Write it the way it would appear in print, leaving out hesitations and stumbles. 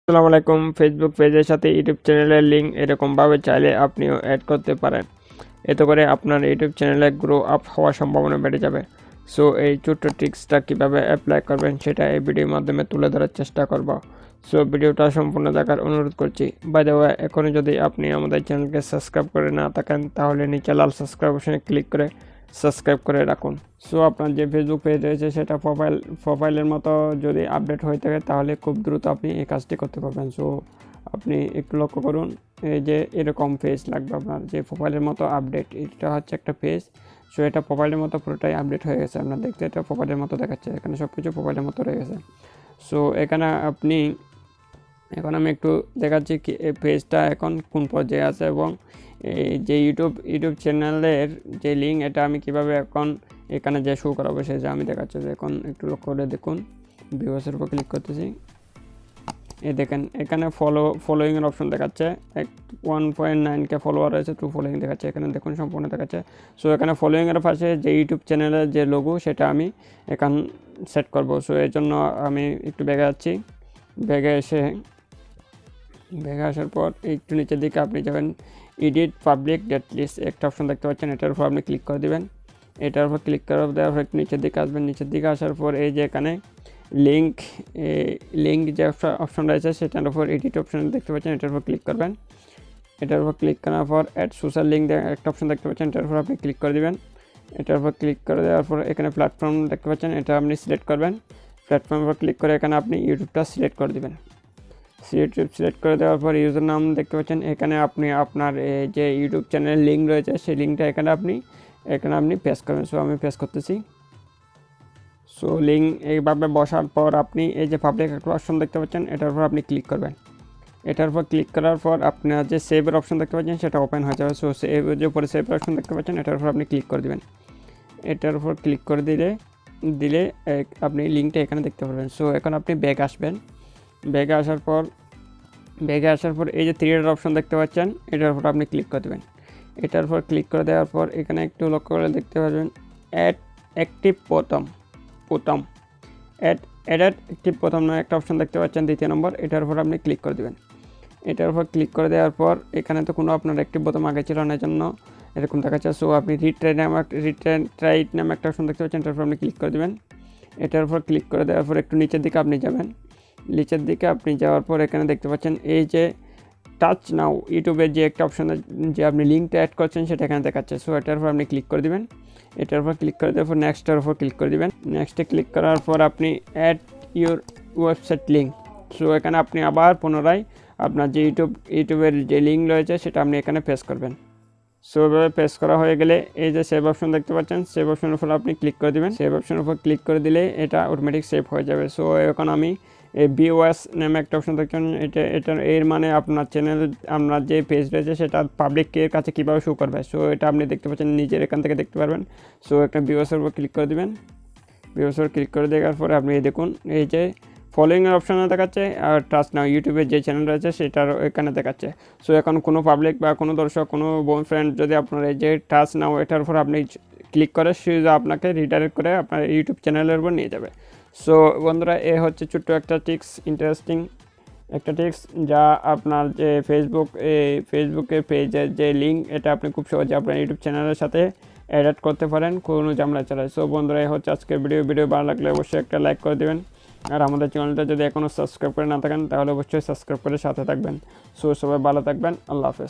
আসসালামু আলাইকুম। ফেসবুক পেজের সাথে ইউটিউব চ্যানেলের লিঙ্ক এরকমভাবে চাইলে আপনিও অ্যাড করতে পারেন। এতে করে আপনার ইউটিউব চ্যানেলে গ্রো আপ হওয়ার সম্ভাবনা বেড়ে যাবে। সো এই ছোট্ট ট্রিক্সটা কীভাবে অ্যাপ্লাই করবেন সেটা এই ভিডিওর মাধ্যমে তুলে ধরার চেষ্টা করব। সো ভিডিওটা সম্পূর্ণ দেখার অনুরোধ করছি। বাই দ্য ওয়ে, এখনই যদি আপনি আমাদের চ্যানেলকে সাবস্ক্রাইব করে না থাকেন তাহলে নিচে লাল সাবস্ক্রাইব অপশনে ক্লিক করে সাবস্ক্রাইব করে রাখুন। সো আপনার যে ফেসবুক পেজ রয়েছে সেটা প্রোফাইলের মতো যদি আপডেট হয়ে থাকে তাহলে খুব দ্রুত আপনি এই কাজটি করতে পারবেন। সো আপনি একটু লক্ষ্য করুন, এই যে এরকম পেজ লাগবে আপনার, যে প্রোফাইলের মতো আপডেট। এটা হচ্ছে একটা পেজ। সো এটা প্রোফাইলের মতো পুরোটাই আপডেট হয়ে গেছে। আপনার দেখতে এটা প্রোফাইলের মতো দেখাচ্ছে, এখানে সব কিছু প্রোফাইলের মতো রয়ে গেছে। সো এখানে এখন আমি একটু দেখাচ্ছি কি এই পেজটা এখন কোন পর্যায়ে আছে এবং এই যে ইউটিউব চ্যানেলের যে লিঙ্ক এটা আমি কিভাবে এখন এখানে যে শো করাবো সেটা আমি দেখাচ্ছি। যে এখন একটু লক্ষ্য করে দেখুন, ভিউয়ার্সের উপর ক্লিক করতেছি। এই দেখেন এখানে ফলোয়িংয়ের অপশন দেখাচ্ছে। 1.9K ফলোয়ার রয়েছে, ট্রু ফলোয়িং দেখাচ্ছে, এখানে দেখুন সম্পূর্ণ দেখাচ্ছে। সো এখানে ফলোয়িংয়ের পাশে যে ইউটিউব চ্যানেলের যে লোগো সেটা আমি এখান সেট করব। সো এর জন্য আমি একটু ব্যাগে যাচ্ছি। ব্যাগে আসার পর একটু নিচের দিকে আপনি যাবেন, এডিট পাবলিক ডেট লিস্ট একটা অপশন দেখতে পাচ্ছেন, এটার উপর আপনি ক্লিক করে দেবেন। এটার উপর ক্লিক করে দেওয়ার পর একটু নিচের দিকে আসবেন। নিচের দিকে আসার পর এই যে এখানে লিঙ্ক যে অপশন রয়েছে সেটার উপর এডিট অপশন দেখতে পাচ্ছেন, এটার উপর ক্লিক করবেন। এটার উপর ক্লিক করার পর অ্যাড সোশ্যাল লিঙ্ক একটা অপশন দেখতে পাচ্ছেন, এটার উপর আপনি ক্লিক করে দেবেন। এটার উপর ক্লিক করে দেওয়ার পর এখানে প্ল্যাটফর্ম দেখতে পাচ্ছেন, এটা আপনি সিলেক্ট করবেন। প্ল্যাটফর্মের উপর ক্লিক করে এখানে আপনি ইউটিউবটা সিলেক্ট করে দেবেন। সিলেক্ট করে দেওয়ার পর ইউজার নাম দেখতে পাচ্ছেন, এখানে আপনি আপনার যে ইউটিউব চ্যানেলের লিঙ্ক রয়েছে সেই লিঙ্কটা এখানে আপনি পেস্ট করবেন। সো আমি পেস্ট করতেছি। সো লিঙ্ক এইভাবে বসার পর আপনি এই যে পাবলিক একটা অপশন দেখতে পাচ্ছেন, এটার উপর আপনি ক্লিক করবেন। এটার উপর ক্লিক করার পর আপনার যে সেভের অপশন দেখতে পাচ্ছেন সেটা ওপেন হয়ে যাবে। সো যে উপরে সেভের অপশন দেখতে পাচ্ছেন এটার উপর আপনি ক্লিক করে দেবেন। এটার উপর ক্লিক করে দিলে আপনি লিঙ্কটা এখানে দেখতে পারবেন। সো এখন আপনি ব্যাক আসবেন। ব্যাগে আসার পর এই যে 3 ডট অপশন দেখতে পাচ্ছেন এটার উপর আপনি ক্লিক করে দেবেন। এটার উপর ক্লিক করে দেওয়ার পর এখানে একটু লক্ষ্য করে দেখতে পারবেন অ্যাড অ্যাক্টিভ প্রথম নামে একটা অপশন দেখতে পাচ্ছেন 2 নম্বর, এটার উপর আপনি ক্লিক করে দেবেন। এটার উপর ক্লিক করে দেওয়ার পর এখানে তো কোনো আপনার অ্যাক্টিভ বোতাম আগে ছিল না, জন্য এরকম দেখাচ্ছে। সো আপনি রিট্রাইট নামে একটা অপশন দেখতে পাচ্ছেন, এটার উপর আপনি ক্লিক করে দেবেন। এটার উপর ক্লিক করে দেওয়ার পর একটু নিচের দিকে আপনি যাবেন। নিচের দিকে আপনি যাওয়ার পর এখানে দেখতে পাচ্ছেন এই যে টাচ নাও ইউটিউবের যে একটা অপশন যে আপনি লিঙ্কটা অ্যাড করছেন সেটা এখানে দেখাচ্ছে। সো এটার উপর আপনি ক্লিক করে দেবেন। এটার উপর ক্লিক করে দেওয়ার পর নেক্সটের উপর ক্লিক করে দেবেন। নেক্সটে ক্লিক করার পর আপনি add your website link. So এখানে আপনি আবার পুনরায় আপনার যে ইউটিউবের যে লিঙ্ক রয়েছে সেটা আপনি এখানে পেস্ট করবেন। সো এভাবে পেস্ট করা হয়ে গেলে এই যে সেভ অপশন দেখতে পাচ্ছেন, সেভ অপশনের উপর আপনি ক্লিক করে দেবেন। সেভ অপশনের উপর ক্লিক করে দিলে এটা অটোমেটিক সেভ হয়ে যাবে। সো এখন আমি এই বিওএস নামে একটা অপশন দেখছেন, এটা এর মানে আপনার চ্যানেল আপনার যে পেজ রয়েছে সেটা পাবলিকের কাছে কীভাবে শো করবে। সো এটা আপনি দেখতে পাচ্ছেন নিজের এখান থেকে দেখতে পারবেন। সো একটা বিওএসের উপর ক্লিক করে দেবেন। বিওএসের ক্লিক করে দেওয়ার পরে আপনি দেখুন এই যে ফলোয়িংয়ের অপশানে দেখাচ্ছে আর ট্রাস্ট নাও ইউটিউবের যে চ্যানেল রয়েছে সেটার এখানে দেখাচ্ছে। সো এখন কোনো পাবলিক বা কোনো দর্শক কোনো ফ্রেন্ড যদি আপনার এই যে ট্রাস্ট নাও এটার উপর আপনি ক্লিক করে সে আপনাকে রিডাইরেক্ট করে আপনার ইউটিউব চ্যানেলের উপর নিয়ে যাবে। সো বন্ধুরা, এ হচ্ছে ছোট্ট একটা টিক্স, ইন্টারেস্টিং একটা টিক্স যা আপনার যে ফেসবুকের পেজের যে লিঙ্ক এটা আপনি খুব সহজে আপনার ইউটিউব চ্যানেলের সাথে অ্যাড করতে পারেন, কোনো ঝামেলা ছাড়াই। সো বন্ধুরা, এ হচ্ছে আজকের ভিডিও ভালো লাগলে অবশ্যই একটা লাইক করে দেবেন। আর আমাদের চ্যানেলটা যদি এখনও সাবস্ক্রাইব করে না থাকেন তাহলে অবশ্যই সাবস্ক্রাইব করে সাথে থাকবেন। সো সবাই ভালো থাকবেন, আল্লাহ হাফেজ।